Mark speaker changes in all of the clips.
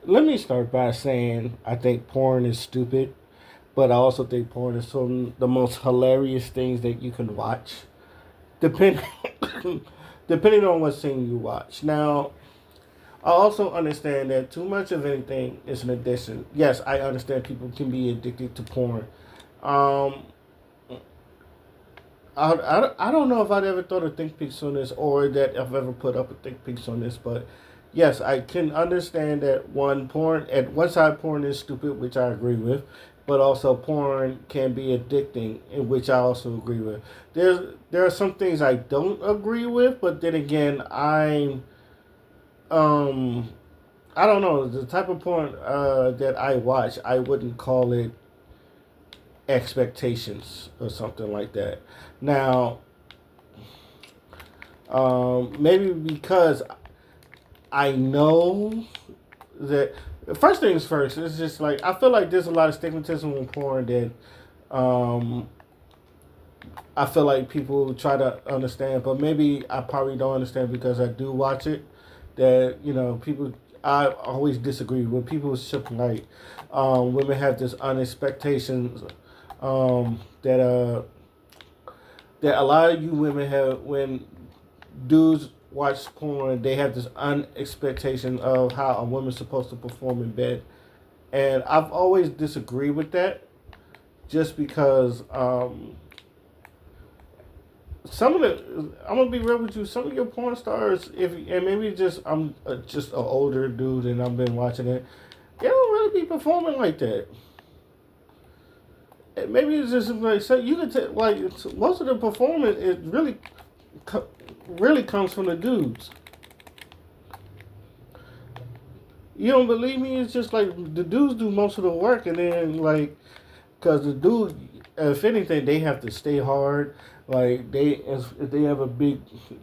Speaker 1: Let me start by saying I think porn is stupid, but I also think porn is some of the most hilarious things that you can watch, depending depending on what scene you watch. Now, I also understand that too much of anything is an addiction. Yes, I understand people can be addicted to porn. Um, I don't know if I'd ever thought of think pics on this or that I've ever put up a think pics on this, but yes, I can understand that one porn at one side porn is stupid, which I agree with, but also porn can be addicting, in which I also agree with. There are some things I don't agree with, but then again, um I don't know the type of porn that I watch. I wouldn't call it expectations or something like that. Now, maybe because I know that first things first. It's just like I feel like there's a lot of stigmatism in porn that um, I feel like people try to understand, but maybe I probably don't understand because I do watch it. That people. I always disagree with people. Like women have this unexpectations that that a lot of you women have when dudes watch porn. They have this unexpectation of how a woman's supposed to perform in bed, and I've always disagreed with that. Just because some of the, I'm gonna be real with you. Some of your porn stars, if and maybe just I'm just an older dude and I've been watching it, they don't really be performing like that. And maybe it's just like so you can tell like most of the performance it really comes from the dudes. You don't believe me? It's just like the dudes do most of the work, and then like, cause the dude, if anything, they have to stay hard. Like if they have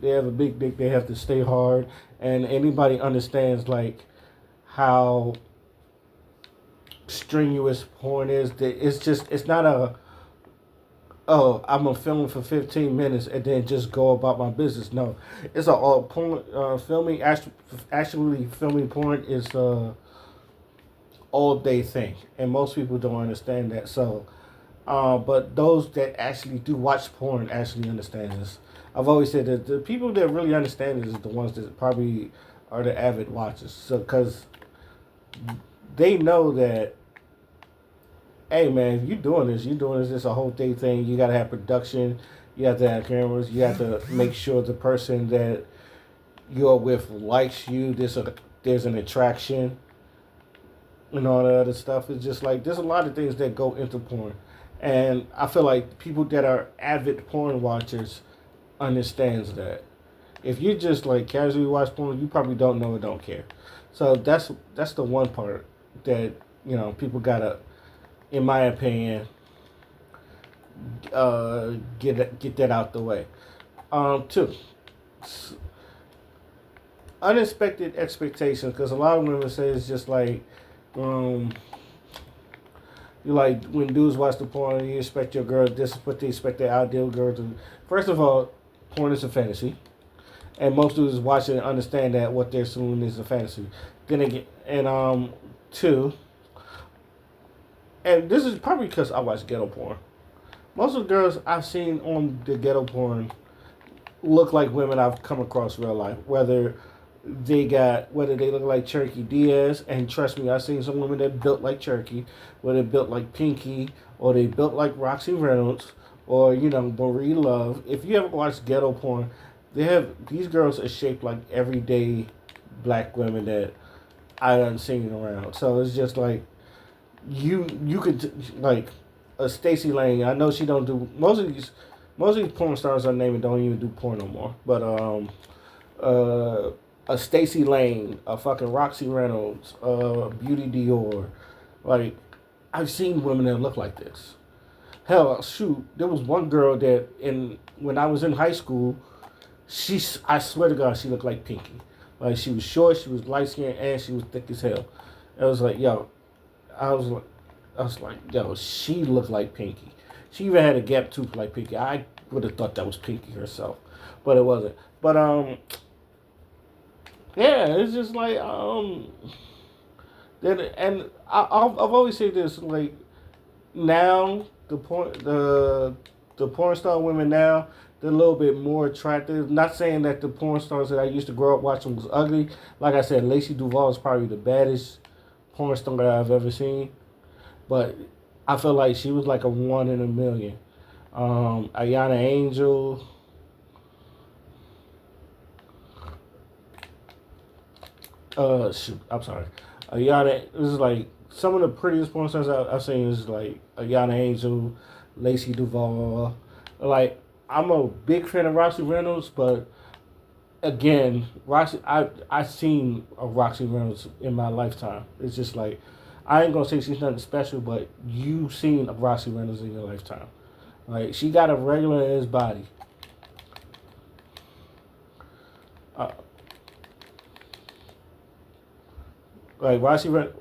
Speaker 1: they have a big dick. They have to stay hard, and anybody understands like how strenuous porn is. That it's not a oh, I'm gonna film for 15 minutes and then just go about my business. No, it's a all porn. Actually filming porn is all day thing, and most people don't understand that. So, but those that actually do watch porn actually understand this. I've always said that the people that really understand it is the ones that probably are the avid watchers. So, because they know that hey man, if you're doing this. It's a whole day thing. You gotta have production. You have to have cameras. You have to make sure the person that you're with likes you. There's an attraction and all the other stuff. It's just like there's a lot of things that go into porn, and I feel like people that are avid porn watchers understands that. If you just like casually watch porn, you probably don't know or don't care. So that's the one part that people gotta, in my opinion, get that out the way. Two, unexpected expectations because a lot of women say it's just like um, you like when dudes watch the porn, you expect your girl. This is what they expect their ideal girl to. First of all, porn is a fantasy, and most dudes watch it and understand that what they're assuming is a fantasy. Then again, and two, and this is probably because I watch ghetto porn. Most of the girls I've seen on the ghetto porn look like women I've come across real life. Whether they look like Cherokee Diaz, and trust me, I've seen some women that built like Cherokee, whether they built like Pinky, or they built like Roxy Reynolds, or Marie Love. If you ever watched ghetto porn, these girls are shaped like everyday black women that I done seen around. So it's just like you could like a Stacy Lane. I know she don't do most of these porn stars I name it don't even do porn no more. But uh, a Stacy Lane, a fucking Roxy Reynolds, Beauty Dior, like I've seen women that look like this. Hell, shoot, there was one girl that in when I was in high school, I swear to God, she looked like Pinky. Like she was short, she was light skinned, and she was thick as hell. It was like, yo, I was like, yo, she looked like Pinky. She even had a gap tooth like Pinky. I would have thought that was Pinky herself, but it wasn't. But yeah, it's just like And I've always said this, like, now the porn star women now, they're a little bit more attractive. Not saying that the porn stars that I used to grow up watching was ugly. Like I said, Lacey Duval is probably the baddest porn star that I've ever seen. But I feel like she was like a one in a million. Ayana Angel, shoot, I'm sorry. Ayana, this is like some of the prettiest porn stars I've seen is like Ayana Angel, Lacey Duval. Like, I'm a big fan of Roxy Reynolds, but again, Roxy, I seen a Roxy Reynolds in my lifetime. It's just like, I ain't gonna say she's nothing special, but you seen a Roxy Reynolds in your lifetime. Like, she got a regular ass body. Uh, like Roxy Reynolds,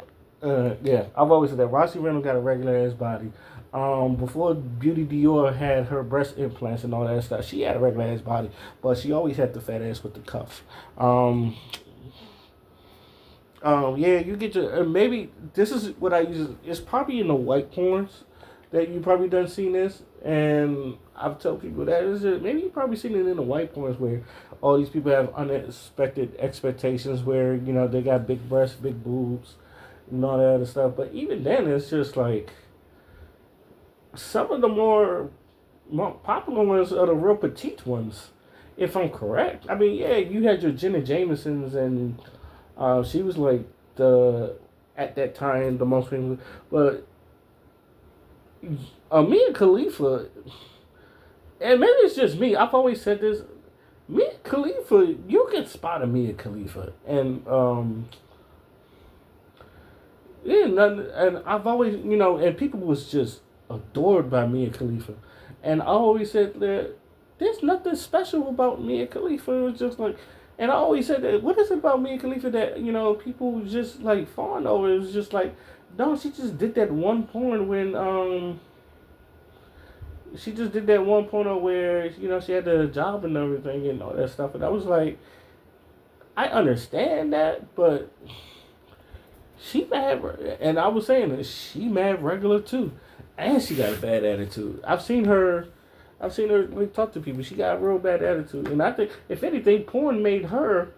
Speaker 1: yeah, I've always said that Roxy Reynolds got a regular ass body. Before Beauty Dior had her breast implants and all that stuff, she had a regular ass body, but she always had the fat ass with the cuff. Um, yeah, you get your maybe this is what I use. It's probably in the white porns that you probably done seen this, and I've told people that is it. Maybe you probably seen it in the white porns where all these people have unexpected expectations, where they got big breasts, big boobs, and all that other stuff. But even then, it's just like some of the more popular ones are the real petite ones, if I'm correct. I mean, yeah, you had your Jenna Jamesons, and she was like the at that time the most famous. But Mia Khalifa, and maybe it's just me. I've always said this. Mia Khalifa, you can spot a Mia Khalifa, and yeah, and I've always and people was just adored by Mia Khalifa, and I always said that there's nothing special about Mia Khalifa. It was just like, and I always said that what is it about Mia Khalifa that people just like fawn over? It was just like, no, she just did that one porn when she just did that one porno where she had the job and everything and all that stuff, and I was like, I understand that, but she mad, and I was saying that she mad regular too, and she got a bad attitude. I've seen her like talk to people. She got a real bad attitude, and I think if anything, porn made her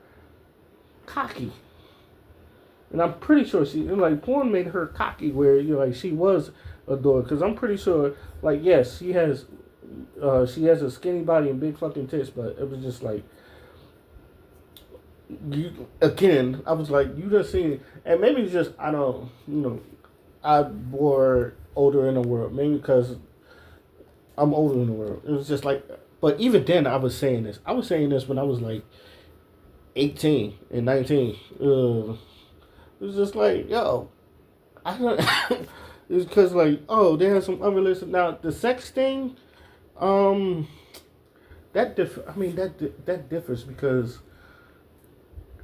Speaker 1: cocky. And I'm pretty sure porn made her cocky, where like she was adored. Because I'm pretty sure, like, yes, she has a skinny body and big fucking tits, but it was just like, you again. I was like, you just seen, and maybe it's just I don't, I'm more older in the world, maybe because I'm older in the world. It was just like, but even then, I was saying this. I was saying this when I was like 18 and 19. It was just like, yo, I don't. It's because like, oh, they have some unrealistic. Now the sex thing, um, I mean that differs because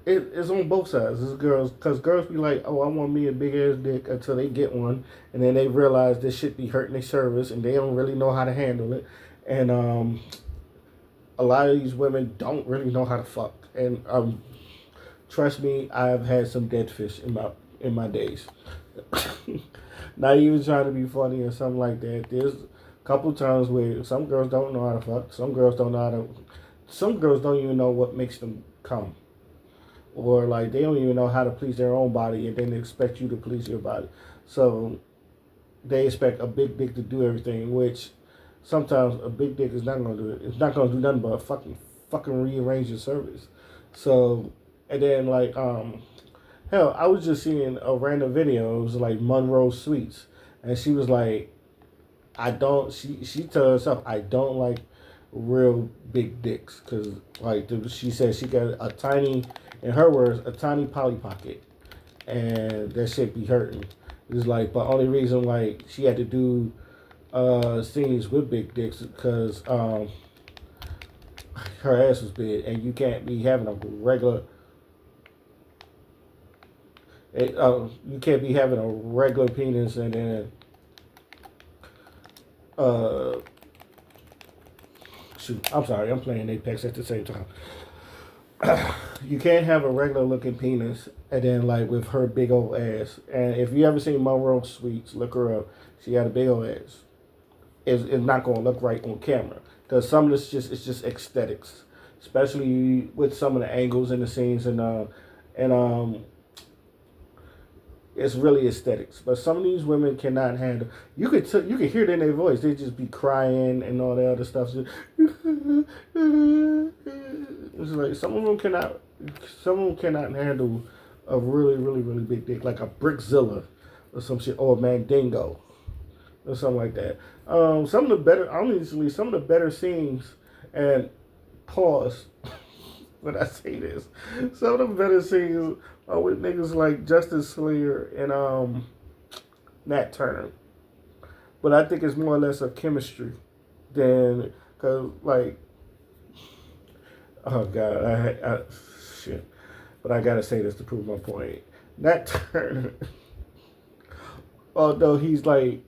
Speaker 1: it's on both sides. It's girls, because girls be like, oh, I want me a big ass dick until they get one, and then they realize this shit be hurting their service, and they don't really know how to handle it, and a lot of these women don't really know how to fuck, and trust me, I've had some dead fish in my days. Not even trying to be funny or something like that. There's a couple times where some girls don't know how to fuck. Some girls don't know how to. Some girls don't even know what makes them come, or like they don't even know how to please their own body, and then they expect you to please your body. So they expect a big dick to do everything, which sometimes a big dick is not gonna do it. It's not gonna do nothing but fucking rearrange your cervix. So, and then like hell, I was just seeing a random video. It was like Monroe Sweets, and she was like, I don't. She told herself, I don't like real big dicks, because like she said she got a tiny, in her words, a tiny Polly Pocket, and that shit be hurting. It's like, but only reason like she had to do scenes with big dicks because her ass was big, and you can't be having a regular. You can't be having a regular penis and then uh shoot. I'm sorry, I'm playing Apex at the same time. You can't have a regular looking penis and then like with her big old ass. And if you ever seen Monroe Sweets, look her up. She got a big old ass. It's not gonna look right on camera because some of this just it's just aesthetics, especially with some of the angles in the scenes and it's really aesthetics. But some of these women cannot handle. You could hear it in their voice. They just be crying and all that other stuff. It's like some of them cannot. Some of them cannot handle a really, really, really big dick, like a Brickzilla or some shit, or a Mandingo or something like that. Some of the better, honestly, some of the better scenes, and pause when I say this, some of the better scenes are with niggas like Justice Slayer and Nat Turner. But I think it's more or less of chemistry than, cause like, oh god, shit. But I gotta say this to prove my point. Nat Turner, although he's like,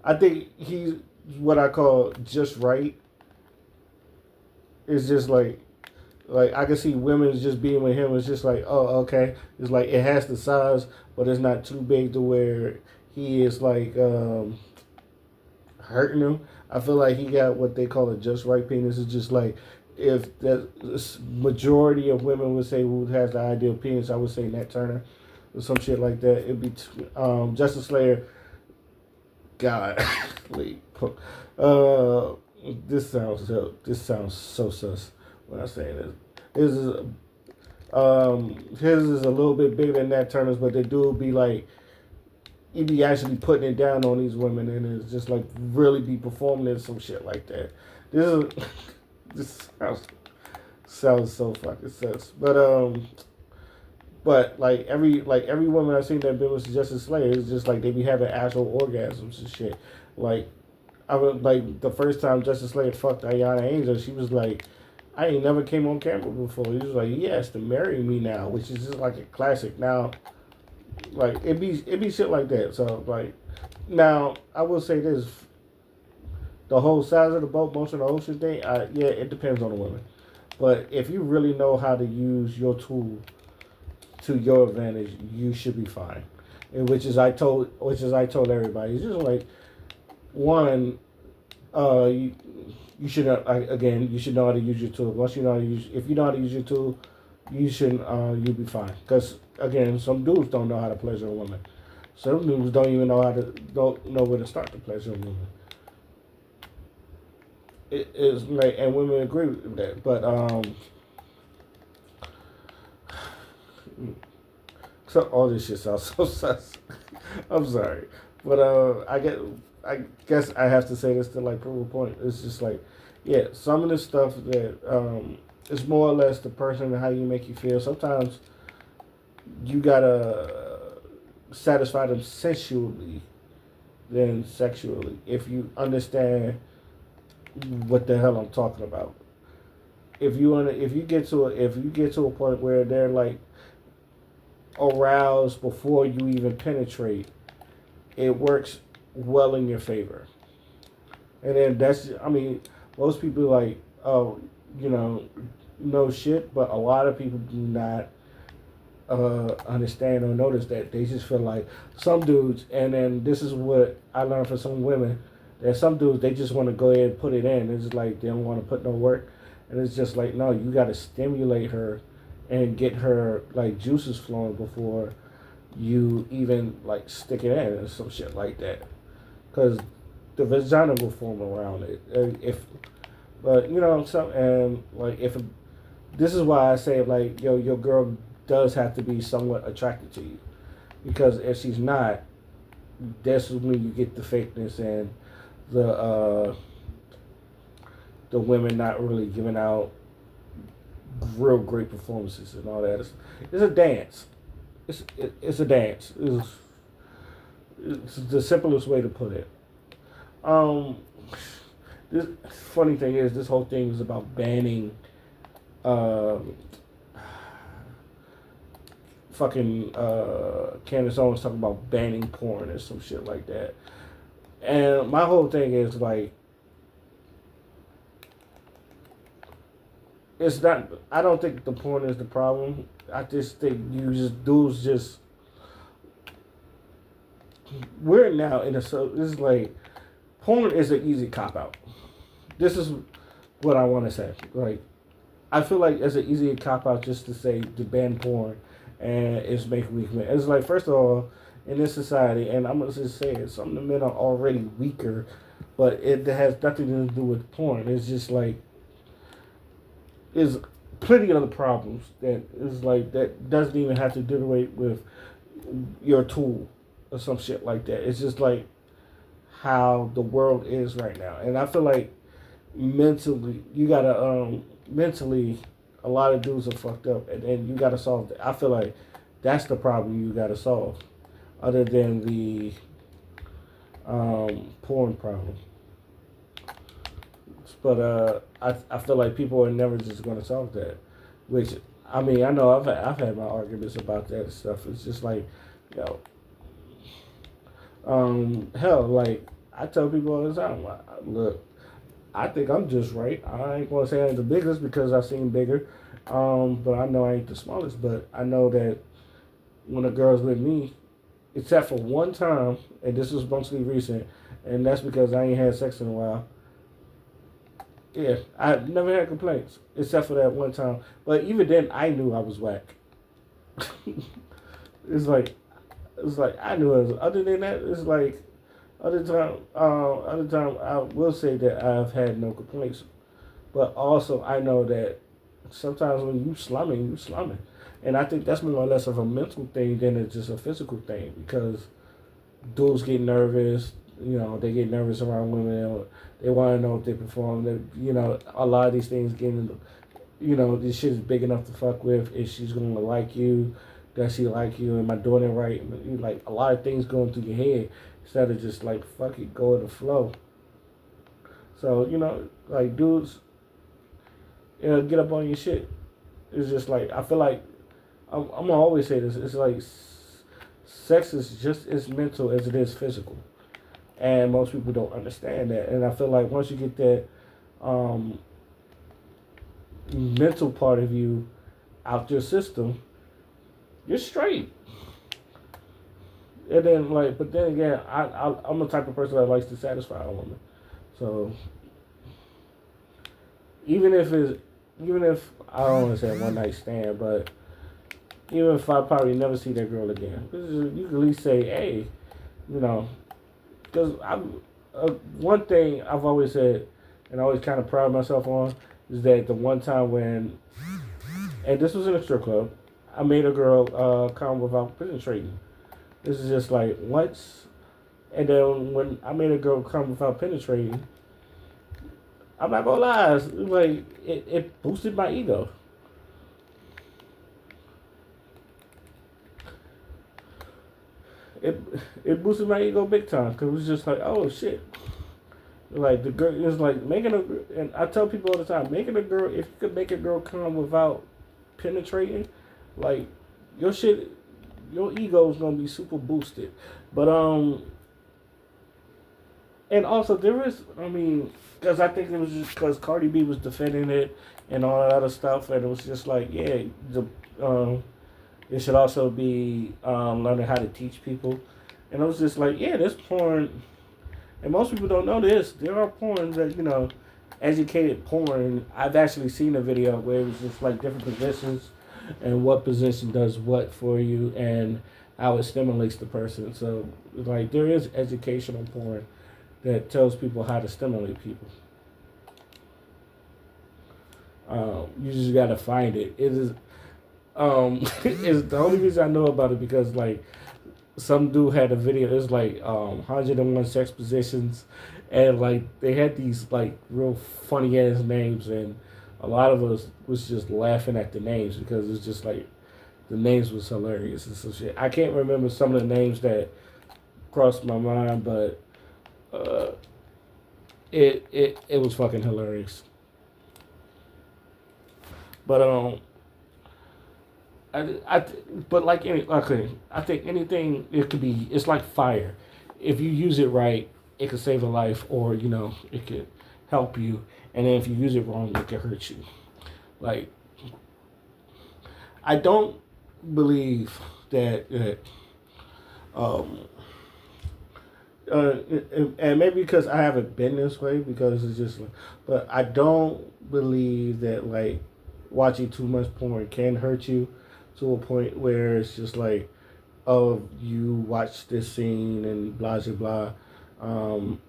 Speaker 1: I think he's what I call just right. It's just like I can see women just being with him. It's just like, oh, okay. It's like it has the size, but it's not too big to where he is like hurting them. I feel like he got what they call a just right penis. It's just like if the majority of women would say who has the ideal penis, I would say Nat Turner or some shit like that. It'd be Justice Slayer. God, like, this sounds so sus when I say this. His is a little bit bigger than Nat Turner's, but the dude be like, he be actually putting it down on these women, and it's just like really be performing in some shit like that. This is this sounds so fucking sus, but like every woman I've seen that been with Justice Slayer, it's just like they be having actual orgasms and shit. Like I was like the first time Justice Slayer fucked Ayana Angel, she was like, I ain't never came on camera before. He was like, he has to marry me now, which is just like a classic. Now, like it be shit like that. So like, now I will say this: the whole size of the boat, most of the ocean thing. Yeah, it depends on the woman. But if you really know how to use your tool to your advantage, you should be fine. And which is I told everybody. It's just like one, you should again you should know how to use your tool. Once you know how to use, if you know how to use your tool, you should you'll be fine. Because again, some dudes don't know how to pleasure a woman. Some dudes don't even don't know where to start to pleasure a woman. It is like, and women agree with that. But so all this shit sounds so sus. I'm sorry, but I guess I have to say this to like prove a point. It's just like, yeah, some of the stuff that it's more or less the person and how you make you feel. Sometimes you gotta satisfy them sensually than sexually if you understand what the hell I'm talking about. If you get to a point where they're like aroused before you even penetrate, it works well in your favor. And then I mean, most people like, oh, you know, no shit, but a lot of people do not understand or notice that. They just feel like some dudes, and then this is what I learned from some women, that some dudes, they just want to go ahead and put it in. It's like they don't want to put no work. And it's just like, no, you got to stimulate her and get her like juices flowing before you even like stick it in or some shit like that. Because the vagina will form around it. But you know, and like if this is why I say like, yo, your girl does have to be somewhat attracted to you, because if she's not, that's when you get the fakeness and the women not really giving out real great performances and all that. It's a dance. It's a dance. It's the simplest way to put it. This funny thing is, this whole thing is about banning fucking Candace Owens talking about banning porn or some shit like that. And my whole thing is like, it's not. I don't think the porn is the problem. I just think you just dudes just we're now in a so this is like porn is an easy cop out. This is what I want to say. Like I feel like it's an easy cop out just to say to ban porn and it's making weak men. It's like first of all in this society, and I'm gonna just say it, some of the men are already weaker, but it has nothing to do with porn. It's just like there's plenty of other problems that is like that doesn't even have to do with your tool or some shit like that. It's just like how the world is right now, and I feel like mentally you gotta mentally a lot of dudes are fucked up, and then you gotta solve that. I feel like that's the problem you gotta solve, other than the porn problem. But I feel like people are never just going to solve that. Which I mean, I know I've had my arguments about that stuff. It's just like, you know, hell, like I tell people all the time, look, I think I'm just right. I ain't gonna say I ain't the biggest because I seem bigger, but I know I ain't the smallest. But I know that when a girl's with me, except for one time, and this was mostly recent, and that's because I ain't had sex in a while. Yeah, I never had complaints except for that one time. But even then, I knew I was whack. it's like it's like I knew it was. Other than that, it's like other time I will say that I've had no complaints. But also I know that sometimes when you slumming, and I think that's more or less of a mental thing than it's just a physical thing because dudes get nervous. You know, they get nervous around women. Or they want to know if they perform. You know, a lot of these things getting, you know, this shit is big enough to fuck with. If she's gonna like you, does she like you? Am I doing it right? Like a lot of things going through your head instead of just like fuck it, go with the flow. So you know, like dudes, you know, get up on your shit. It's just like I feel like I'm gonna always say this. It's like sex is just as mental as it is physical, and most people don't understand that. And I feel like once you get that um, mental part of you out your system, you're straight. And then like, but then again, I'm the type of person that likes to satisfy a woman. So even if it's even if I don't want to say one night stand, but even if I probably never see that girl again, you can at least say, hey, you know, because I'm one thing I've always said, and I always kind of pride myself on, is that the one time when, and this was in a strip club, I made a girl come without penetrating. This is just like once, and then when I made a girl come without penetrating, I'm not gonna lie, it's like it boosted my ego. It it boosted my ego big time because it was just like, oh shit. Like the girl is like making a, and I tell people all the time, making a girl, if you could make a girl come without penetrating, like your shit, your ego is gonna be super boosted. But and also there is, I mean, because I think it was just because Cardi B was defending it and all that other stuff, and it was just like, yeah, the it should also be learning how to teach people, and I was just like, yeah, there's porn. And most people don't know this. There are porn that, you know, educated porn. I've actually seen a video where it was just like different positions and what position does what for you and how it stimulates the person. So, like, there is educational porn that tells people how to stimulate people. You just gotta find it. It is, it's the only reason I know about it because, like, some dude had a video. It's like 101 sex positions, and like they had these like real funny ass names, and a lot of us was just laughing at the names because it's just like the names was hilarious and some shit. I can't remember some of the names that crossed my mind, but uh, it was fucking hilarious. But but like any, okay, I think anything it could be. It's like fire. If you use it right, it could save a life, or you know, it could help you. And then if you use it wrong, it could hurt you. Like, I don't believe that um, and maybe because I haven't been this way, because it's just, but I don't believe that like watching too much porn can hurt you to a point where it's just like, oh, you watch this scene and blah blah blah. Um,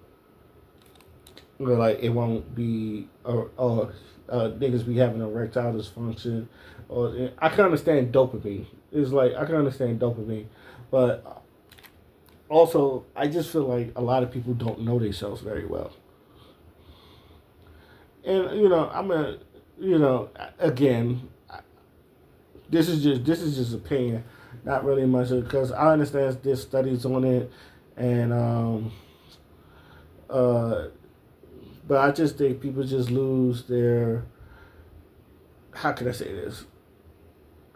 Speaker 1: or like it won't be, or niggas be having erectile dysfunction, or I can understand dopamine. It's like I can understand dopamine, but also I just feel like a lot of people don't know themselves very well, and I'm a, you know, again, this is just opinion, not really much because I understand there's studies on it, and uh, but I just think people just lose their, how can I say this?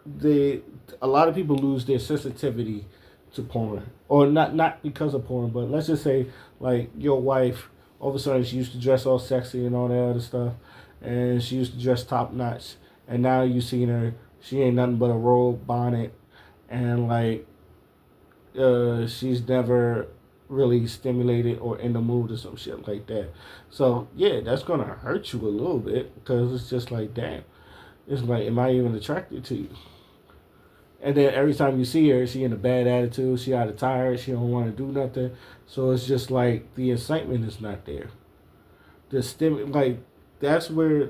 Speaker 1: They A lot of people lose their sensitivity to porn, or not because of porn, but let's just say like your wife, all of a sudden she used to dress all sexy and all that other stuff, and she used to dress top notch, and now you seen her, she ain't nothing but a robe, bonnet, and like she's never really stimulated or in the mood or some shit like that. So yeah, that's gonna hurt you a little bit because it's just like, damn, it's like, am I even attracted to you? And then every time you see her, she in a bad attitude. She out of tired. She don't want to do nothing. So it's just like the excitement is not there. Like that's where,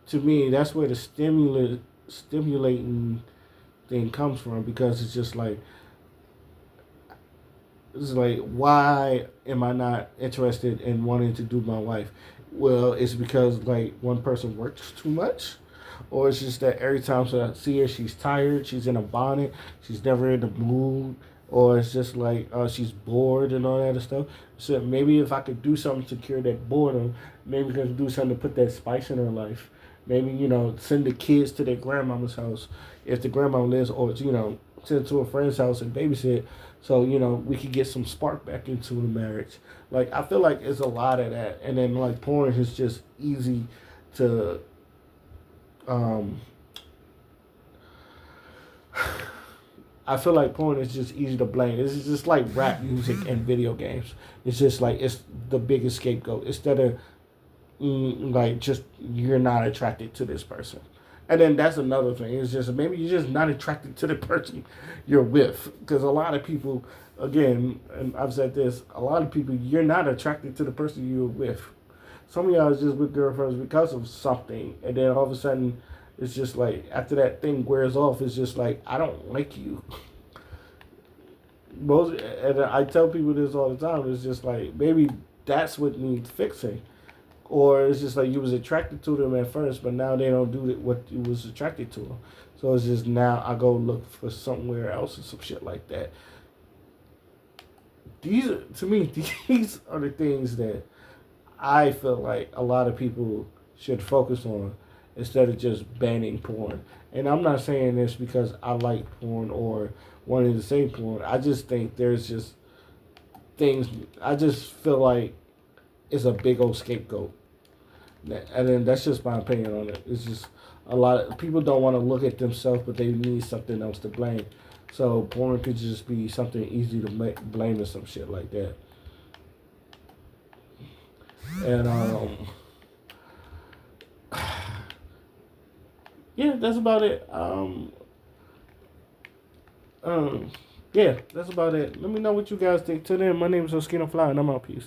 Speaker 1: to me, that's where the stimulating thing comes from, because it's like, why am I not interested in wanting to do my wife? Well, it's because like one person works too much, or it's just that every time I see her, she's tired, she's in a bonnet, she's never in the mood, or it's just like she's bored and all that other stuff. So maybe if I could do something to cure that boredom, maybe I could do something to put that spice in her life. Maybe send the kids to their grandmama's house if the grandma lives, or send to a friend's house and babysit, so we could get some spark back into the marriage. Like I feel like it's a lot of that, and then like porn is just easy to um I feel like porn is just easy to blame. It's just like rap music and video games. It's just like it's the biggest scapegoat instead of like just you're not attracted to this person. And then that's another thing. It's just maybe you're just not attracted to the person you're with. Because a lot of people, again, and I've said this, a lot of people, you're not attracted to the person you're with. Some of y'all is just with girlfriends because of something. And then all of a sudden, it's just like, after that thing wears off, it's just like, I don't like you. And I tell people this all the time. It's just like, maybe that's what needs fixing, or it's just like you was attracted to them at first, but now they don't do what you was attracted to them. So it's just now I go look for somewhere else or some shit like that. To me, these are the things that I feel like a lot of people should focus on instead of just banning porn. And I'm not saying this because I like porn or wanting to say porn. I just think there's just things. I just feel like it's a big old scapegoat. And then that's just my opinion on it. It's just a lot of people don't want to look at themselves, but they need something else to blame. So porn could just be something easy to blame or some shit like that. And yeah, that's about it. Um, yeah, that's about it. Let me know what you guys think. Till then, my name is Oskino Fly, and I'm out. Peace.